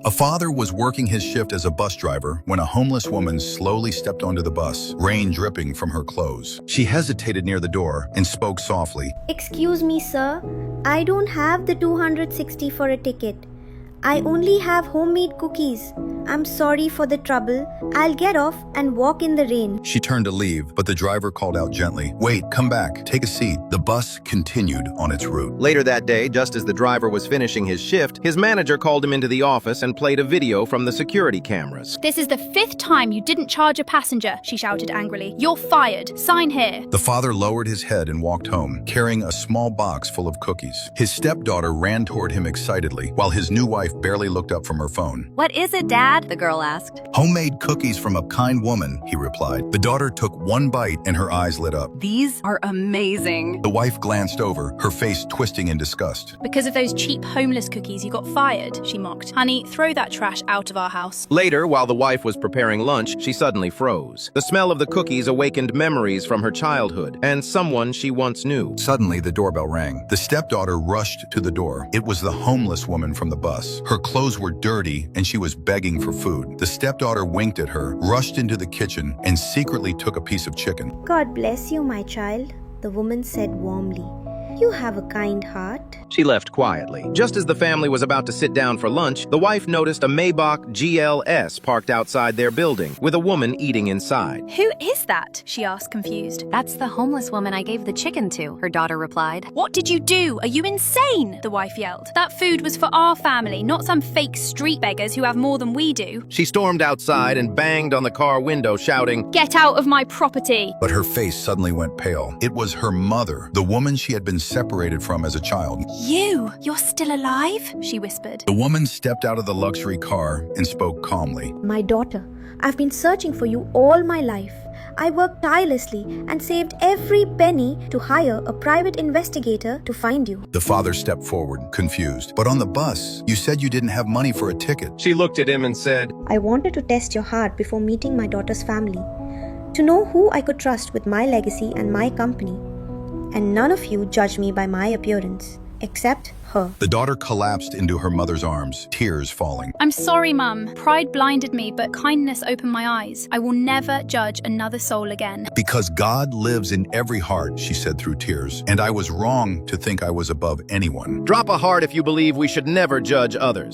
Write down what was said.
A father was working his shift as a bus driver when a homeless woman slowly stepped onto the bus, rain dripping from her clothes. She hesitated near the door and spoke softly. Excuse me, sir. I don't have the 260 for a ticket. I only have homemade cookies. I'm sorry for the trouble. I'll get off and walk in the rain. She turned to leave, but the driver called out gently, "Wait, come back, take a seat." The bus continued on its route. Later that day, just as the driver was finishing his shift, his manager called him into the office and played a video from the security cameras. "This is the 5th time you didn't charge a passenger," she shouted angrily. "You're fired. Sign here." The father lowered his head and walked home, carrying a small box full of cookies. His stepdaughter ran toward him excitedly, while his new wife barely looked up from her phone. "What is it, Dad?" the girl asked. "Homemade cookies from a kind woman," he replied. The daughter took one bite and her eyes lit up. "These are amazing." The wife glanced over, her face twisting in disgust. "Because of those cheap homeless cookies, you got fired," she mocked. "Honey, throw that trash out of our house." Later, while the wife was preparing lunch, she suddenly froze. The smell of the cookies awakened memories from her childhood and someone she once knew. Suddenly, the doorbell rang. The stepdaughter rushed to the door. It was the homeless woman from the bus. Her clothes were dirty and she was begging for food. The stepdaughter winked at her, rushed into the kitchen, and secretly took a piece of chicken. God bless you, my child, the woman said warmly. You have a kind heart. She left quietly. Just as the family was about to sit down for lunch, the wife noticed a Maybach GLS parked outside their building, with a woman eating inside. "Who is that?" she asked, confused. "That's the homeless woman I gave the chicken to," her daughter replied. "What did you do? Are you insane?" the wife yelled. "That food was for our family, not some fake street beggars who have more than we do." She stormed outside and banged on the car window, shouting, "Get out of my property!" But her face suddenly went pale. It was her mother, the woman she had been separated from as a child. You're still alive?" she whispered. The woman stepped out of the luxury car and spoke calmly. My daughter, I've been searching for you all my life. I worked tirelessly and saved every penny to hire a private investigator to find you. The father stepped forward, confused. "But on the bus, you said you didn't have money for a ticket." She looked at him and said, I wanted to test your heart before meeting my daughter's family, to know who I could trust with my legacy and my company. And none of you judge me by my appearance, except her. The daughter collapsed into her mother's arms, tears falling. "I'm sorry, Mum. Pride blinded me, but kindness opened my eyes. I will never judge another soul again." "Because God lives in every heart," she said through tears, "and I was wrong to think I was above anyone." "Drop a heart if you believe we should never judge others."